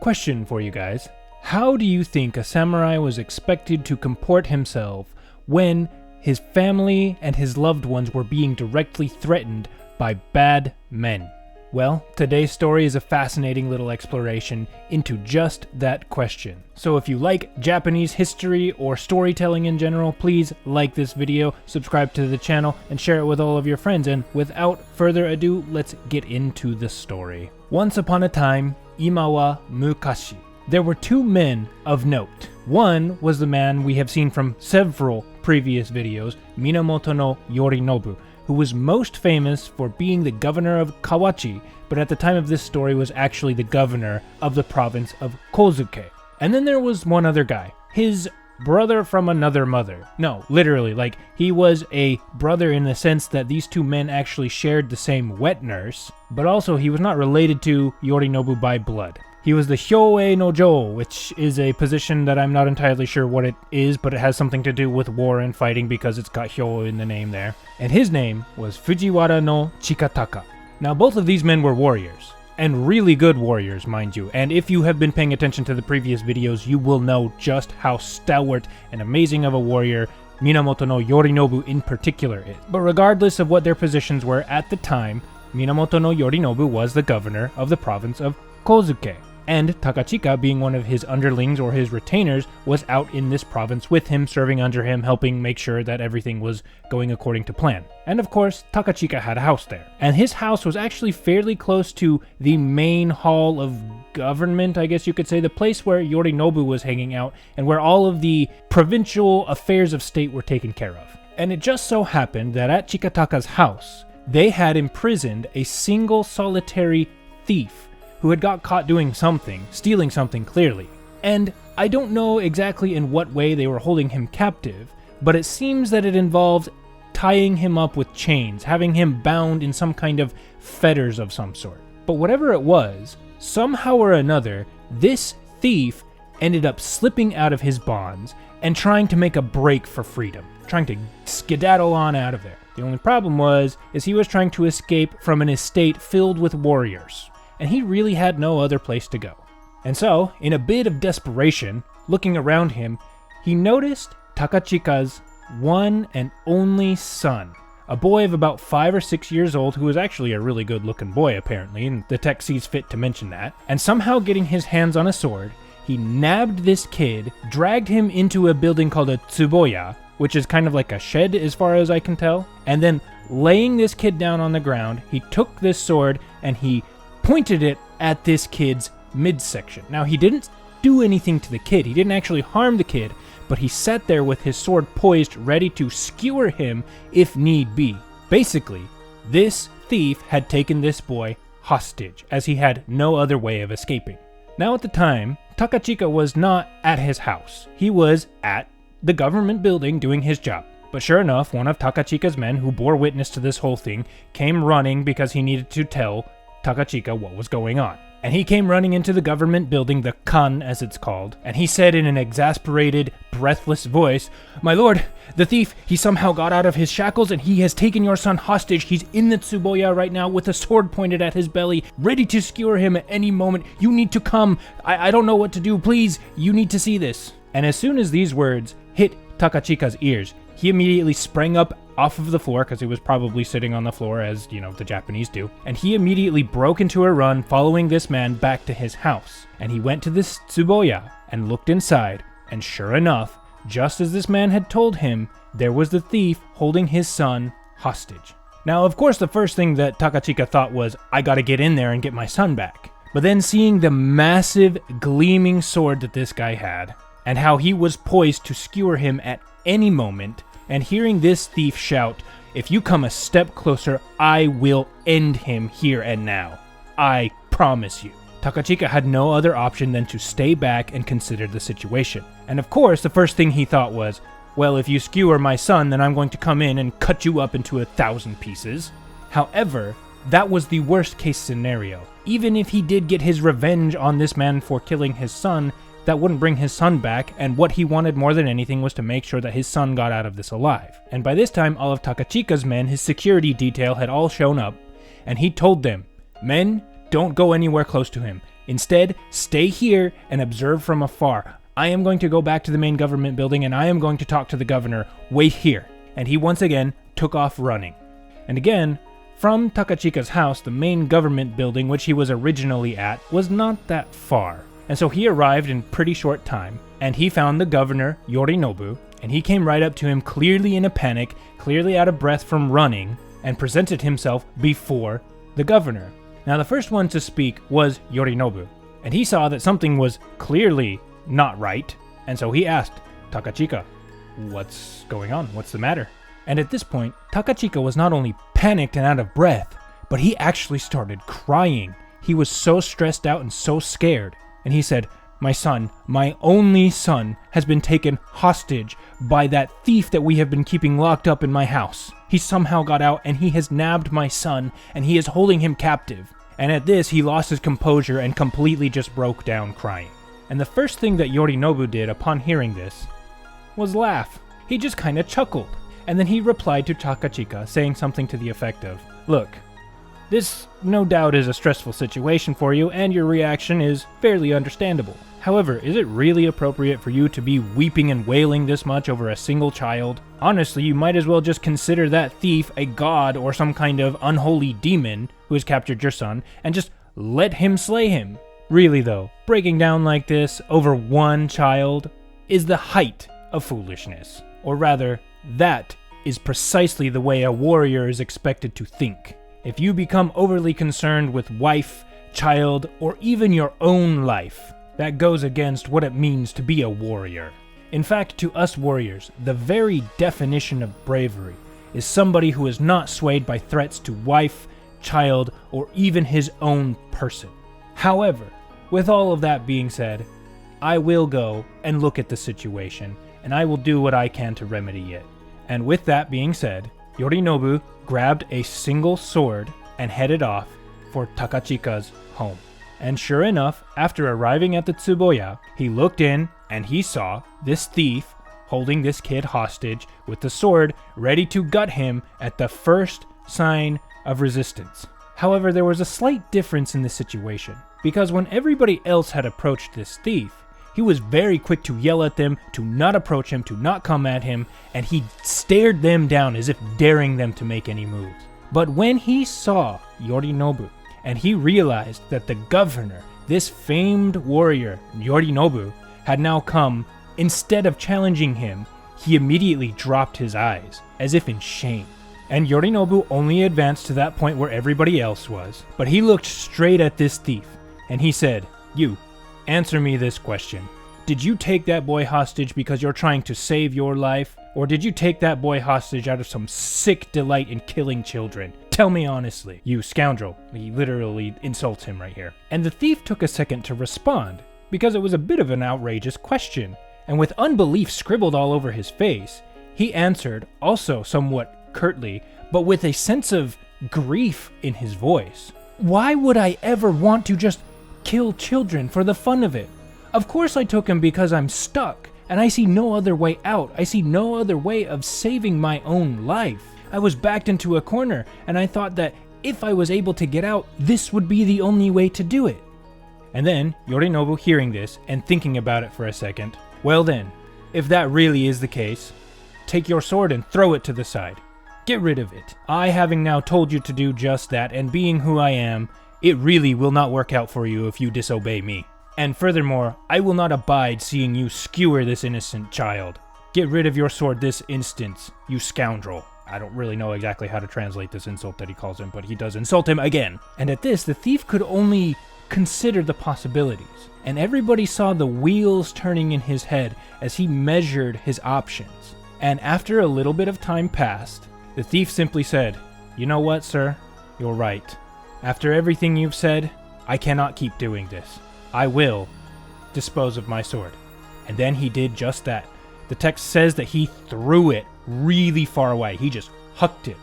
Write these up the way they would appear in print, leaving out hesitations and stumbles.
Question for you guys. How do you think a samurai was expected to comport himself when his family and his loved ones were being directly threatened by bad men? Well, today's story is a fascinating little exploration into just that question. So if you like Japanese history or storytelling in general, please like this video, subscribe to the channel, and share it with all of your friends. And without further ado, let's get into the story. Once upon a time, imawa mukashi, there were two men of note. One was the man we have seen from several previous videos, Minamoto no Yorinobu, who was most famous for being the governor of Kawachi, but at the time of this story was actually the governor of the province of Kozuke. And then there was one other guy, his brother from another mother. No, literally, like, he was a brother in the sense that these two men actually shared the same wet nurse, but also he was not related to Yorinobu by blood. He was the Hyoei no Jo, which is a position that I'm not entirely sure what it is, but it has something to do with war and fighting because it's got Hyo in the name there. And his name was Fujiwara no Chikataka. Now both of these men were warriors, and really good warriors, mind you, and if you have been paying attention to the previous videos, you will know just how stalwart and amazing of a warrior Minamoto no Yorinobu in particular is. But regardless of what their positions were at the time, Minamoto no Yorinobu was the governor of the province of Kozuke. And Takachika, being one of his underlings or his retainers, was out in this province with him, serving under him, helping make sure that everything was going according to plan. And of course, Takachika had a house there. And his house was actually fairly close to the main hall of government, I guess you could say, the place where Yorinobu was hanging out and where all of the provincial affairs of state were taken care of. And it just so happened that at Chikataka's house, they had imprisoned a single solitary thief who had got caught doing something, stealing something clearly. And I don't know exactly in what way they were holding him captive, but it seems that it involved tying him up with chains, having him bound in some kind of fetters of some sort. But whatever it was, somehow or another, this thief ended up slipping out of his bonds and trying to make a break for freedom, trying to skedaddle on out of there. The only problem is he was trying to escape from an estate filled with warriors, and he really had no other place to go. And so, in a bit of desperation, looking around him, he noticed Takachika's one and only son, a boy of about 5 or 6 years old who was actually a really good looking boy apparently, and the text sees fit to mention that, and somehow getting his hands on a sword, he nabbed this kid, dragged him into a building called a tsuboya, which is kind of like a shed as far as I can tell, and then laying this kid down on the ground, he took this sword and he pointed it at this kid's midsection. Now, he didn't do anything to the kid. He didn't actually harm the kid, but he sat there with his sword poised, ready to skewer him if need be. Basically, this thief had taken this boy hostage, as he had no other way of escaping. Now, at the time, Takachika was not at his house. He was at the government building doing his job. But sure enough, one of Takachika's men who bore witness to this whole thing came running because he needed to tell Takachika what was going on. And he came running into the government building, the kan as it's called, and he said in an exasperated, breathless voice, "My lord, the thief, he somehow got out of his shackles and he has taken your son hostage. He's in the tsuboya right now with a sword pointed at his belly, ready to skewer him at any moment. You need to come. I don't know what to do. Please, you need to see this." And as soon as these words hit Takachika's ears, he immediately sprang up off of the floor, because he was probably sitting on the floor, as, you know, the Japanese do, and he immediately broke into a run, following this man back to his house. And he went to this tsuboya and looked inside, and sure enough, just as this man had told him, there was the thief holding his son hostage. Now, of course, the first thing that Takachika thought was, I gotta get in there and get my son back. But then seeing the massive, gleaming sword that this guy had, and how he was poised to skewer him at any moment, and hearing this thief shout, "If you come a step closer, I will end him here and now. I promise you." Takachika had no other option than to stay back and consider the situation. And of course, the first thing he thought was, well, if you skewer my son, then I'm going to come in and cut you up into 1,000 pieces. However, that was the worst case scenario. Even if he did get his revenge on this man for killing his son, that wouldn't bring his son back, and what he wanted more than anything was to make sure that his son got out of this alive. And by this time, all of Takachika's men, his security detail, had all shown up, and he told them, "Men, don't go anywhere close to him. Instead, stay here and observe from afar. I am going to go back to the main government building and I am going to talk to the governor. Wait here." And he once again took off running. And again, from Takachika's house, the main government building which he was originally at was not that far. And so he arrived in pretty short time, and he found the governor, Yorinobu, and he came right up to him clearly in a panic, clearly out of breath from running, and presented himself before the governor. Now the first one to speak was Yorinobu, and he saw that something was clearly not right, and so he asked, "Takachika, what's going on? What's the matter?" And at this point, Takachika was not only panicked and out of breath, but he actually started crying. He was so stressed out and so scared. And he said, "My son, my only son, has been taken hostage by that thief that we have been keeping locked up in my house. He somehow got out and he has nabbed my son and he is holding him captive." And at this, he lost his composure and completely just broke down crying. And the first thing that Yorinobu did upon hearing this was laugh. He just kind of chuckled. And then he replied to Takachika, saying something to the effect of, "Look, this no doubt is a stressful situation for you, and your reaction is fairly understandable. However, is it really appropriate for you to be weeping and wailing this much over a single child? Honestly, you might as well just consider that thief a god or some kind of unholy demon who has captured your son, and just let him slay him." Really though, breaking down like this over one child is the height of foolishness. Or rather, that is precisely the way a warrior is expected to think. If you become overly concerned with wife, child, or even your own life, that goes against what it means to be a warrior. In fact, to us warriors, the very definition of bravery is somebody who is not swayed by threats to wife, child, or even his own person. However, with all of that being said, I will go and look at the situation, and I will do what I can to remedy it. And with that being said, Yorinobu grabbed a single sword and headed off for Takachika's home. And sure enough, after arriving at the Tsuboya, he looked in and he saw this thief holding this kid hostage with the sword ready to gut him at the first sign of resistance. However, there was a slight difference in the situation, because when everybody else had approached this thief, he was very quick to yell at them, to not approach him, to not come at him, and he stared them down as if daring them to make any moves. But when he saw Yorinobu, and he realized that the governor, this famed warrior, Yorinobu, had now come, instead of challenging him, he immediately dropped his eyes, as if in shame. And Yorinobu only advanced to that point where everybody else was, but he looked straight at this thief, and he said, "You, answer me this question. Did you take that boy hostage because you're trying to save your life? Or did you take that boy hostage out of some sick delight in killing children? Tell me honestly, you scoundrel." He literally insults him right here. And the thief took a second to respond, because it was a bit of an outrageous question. And with unbelief scribbled all over his face, he answered, also somewhat curtly, but with a sense of grief in his voice. "Why would I ever want to just kill children for the fun of it? Of course I took him because I'm stuck, and I see no other way out. I see no other way of saving my own life. I was backed into a corner, and I thought that if I was able to get out, this would be the only way to do it." And then, Yorinobu hearing this, and thinking about it for a second, "Well then, if that really is the case, take your sword and throw it to the side. Get rid of it. I having now told you to do just that, and being who I am, it really will not work out for you if you disobey me. And furthermore, I will not abide seeing you skewer this innocent child. Get rid of your sword this instant, you scoundrel." I don't really know exactly how to translate this insult that he calls him, but he does insult him again. And at this, the thief could only consider the possibilities, and everybody saw the wheels turning in his head as he measured his options. And after a little bit of time passed, the thief simply said, "You know what, sir? You're right. After everything you've said, I cannot keep doing this. I will dispose of my sword." And then he did just that. The text says that he threw it really far away. He just hucked it.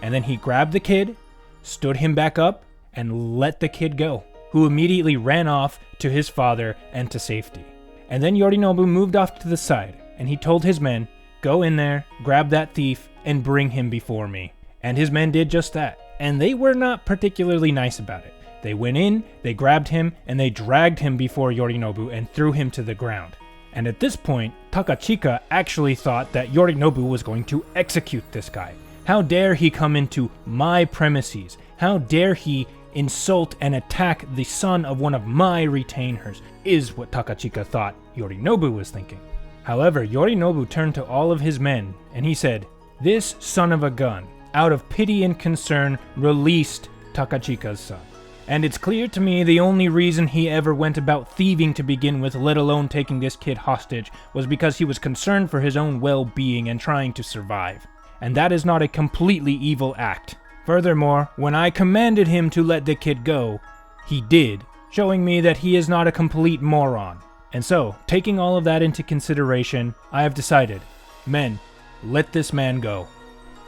And then he grabbed the kid, stood him back up, and let the kid go, who immediately ran off to his father and to safety. And then Yorinobu moved off to the side, and he told his men, "Go in there, grab that thief, and bring him before me." And his men did just that. And they were not particularly nice about it. They went in, they grabbed him, and they dragged him before Yorinobu and threw him to the ground. And at this point, Takachika actually thought that Yorinobu was going to execute this guy. How dare he come into my premises? How dare he insult and attack the son of one of my retainers, is what Takachika thought Yorinobu was thinking. However, Yorinobu turned to all of his men, and he said, "This son of a gun, out of pity and concern, released Takachika's son. And it's clear to me the only reason he ever went about thieving to begin with, let alone taking this kid hostage, was because he was concerned for his own well-being and trying to survive. And that is not a completely evil act. Furthermore, when I commanded him to let the kid go, he did, showing me that he is not a complete moron. And so, taking all of that into consideration, I have decided, men, let this man go."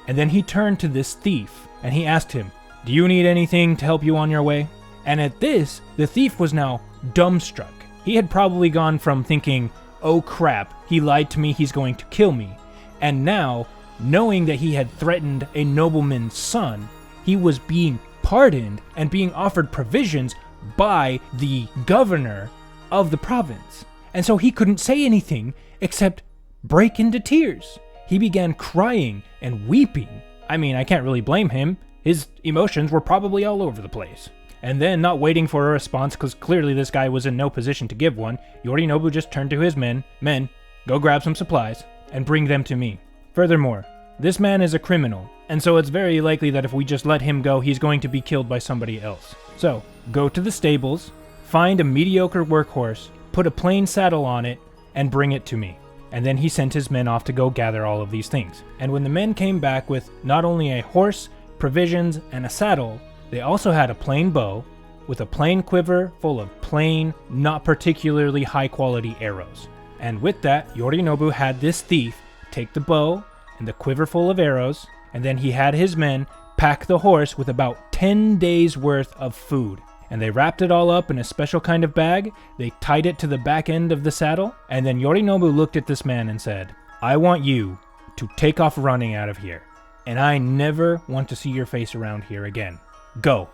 And then he turned to this thief, and he asked him, "Do you need anything to help you on your way?" And at this, the thief was now dumbstruck. He had probably gone from thinking, "Oh crap, he lied to me, he's going to kill me," and now, knowing that he had threatened a nobleman's son, he was being pardoned and being offered provisions by the governor of the province. And so he couldn't say anything except break into tears. He began crying and weeping. I mean, I can't really blame him. His emotions were probably all over the place. And then, not waiting for a response, because clearly this guy was in no position to give one, Yorinobu just turned to his men, "Men, go grab some supplies, and bring them to me. Furthermore, this man is a criminal, and so it's very likely that if we just let him go, he's going to be killed by somebody else. So, go to the stables, find a mediocre workhorse, put a plain saddle on it, and bring it to me." And then he sent his men off to go gather all of these things. And when the men came back with not only a horse, provisions, and a saddle, they also had a plain bow with a plain quiver full of plain, not particularly high quality arrows. And with that, Yorinobu had this thief take the bow and the quiver full of arrows, and then he had his men pack the horse with about 10 days worth of food. And they wrapped it all up in a special kind of bag, they tied it to the back end of the saddle, and then Yorinobu looked at this man and said, "I want you to take off running out of here, and I never want to see your face around here again. Go."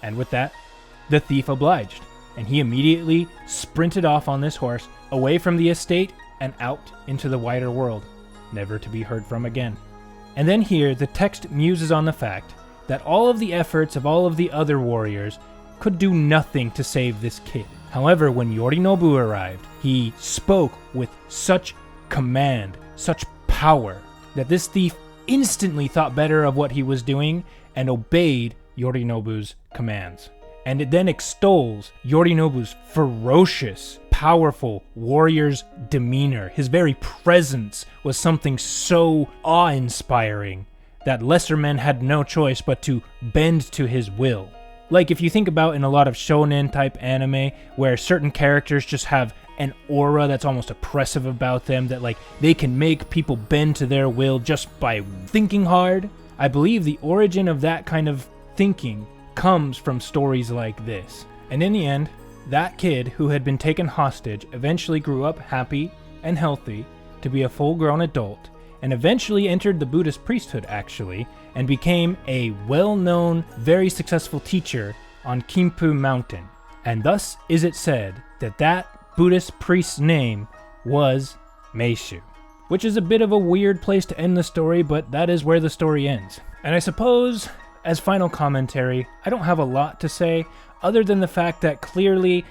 And with that, the thief obliged, and he immediately sprinted off on this horse, away from the estate and out into the wider world, never to be heard from again. And then here, the text muses on the fact that all of the efforts of all of the other warriors could do nothing to save this kid. However, when Yorinobu arrived, he spoke with such command, such power, that this thief instantly thought better of what he was doing and obeyed Yorinobu's commands. And it then extols Yorinobu's ferocious, powerful warrior's demeanor. His very presence was something so awe-inspiring that lesser men had no choice but to bend to his will. Like if you think about in a lot of shonen type anime where certain characters just have an aura that's almost oppressive about them, that like they can make people bend to their will just by thinking hard, I believe the origin of that kind of thinking comes from stories like this. And in the end, that kid who had been taken hostage eventually grew up happy and healthy to be a full-grown adult, and eventually entered the Buddhist priesthood actually, and became a well-known, very successful teacher on Kimpu Mountain. And thus is it said that that Buddhist priest's name was Meishu. Which is a bit of a weird place to end the story, but that is where the story ends. And I suppose, as final commentary, I don't have a lot to say, other than the fact that clearly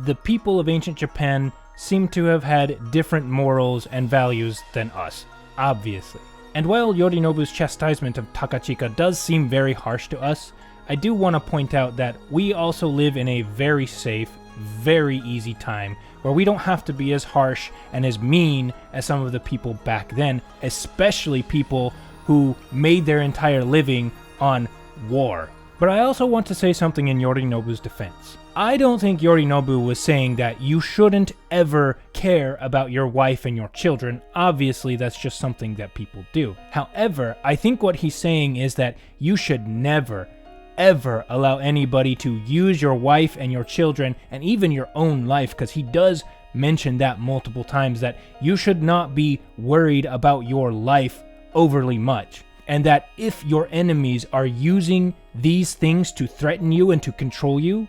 the people of ancient Japan seem to have had different morals and values than us, obviously. And while Yorinobu's chastisement of Takachika does seem very harsh to us, I do want to point out that we also live in a very safe, very easy time where we don't have to be as harsh and as mean as some of the people back then, especially people who made their entire living on war. But I also want to say something in Yorinobu's defense. I don't think Yorinobu was saying that you shouldn't ever care about your wife and your children. Obviously, that's just something that people do. However, I think what he's saying is that you should never, ever allow anybody to use your wife and your children and even your own life, because he does mention that multiple times, that you should not be worried about your life overly much. and that if your enemies are using these things to threaten you and to control you,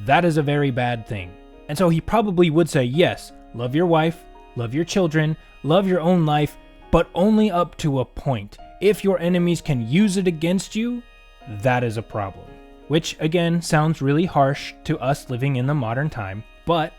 that is a very bad thing. And so he probably would say, yes, love your wife, love your children, love your own life, but only up to a point. If your enemies can use it against you, that is a problem. Which, again, sounds really harsh to us living in the modern time. But,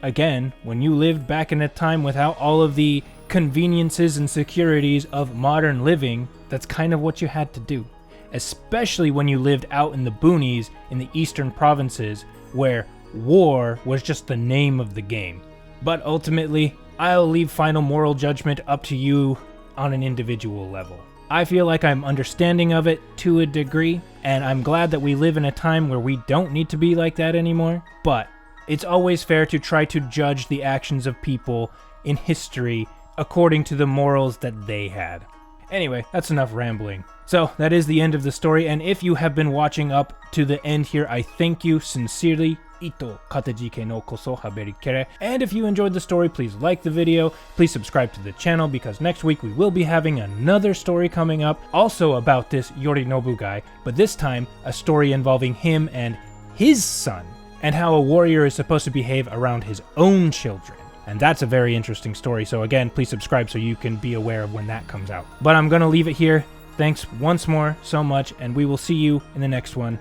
again, when you lived back in a time without all of the conveniences and securities of modern living, that's kind of what you had to do. Especially when you lived out in the boonies in the eastern provinces, where war was just the name of the game. But ultimately, I'll leave final moral judgment up to you on an individual level. I feel like I'm understanding of it to a degree, and I'm glad that we live in a time where we don't need to be like that anymore, but it's always fair to try to judge the actions of people in history according to the morals that they had. Anyway, that's enough rambling. So, that is the end of the story, and if you have been watching up to the end here, I thank you sincerely. Ito katejike no koso haberi kere. And if you enjoyed the story, please like the video, please subscribe to the channel, because next week we will be having another story coming up, also about this Yorinobu guy, but this time a story involving him and his son, and how a warrior is supposed to behave around his own children. And that's a very interesting story, so again, please subscribe so you can be aware of when that comes out. But I'm gonna leave it here. Thanks once more so much, and we will see you in the next one.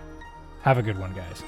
Have a good one, guys.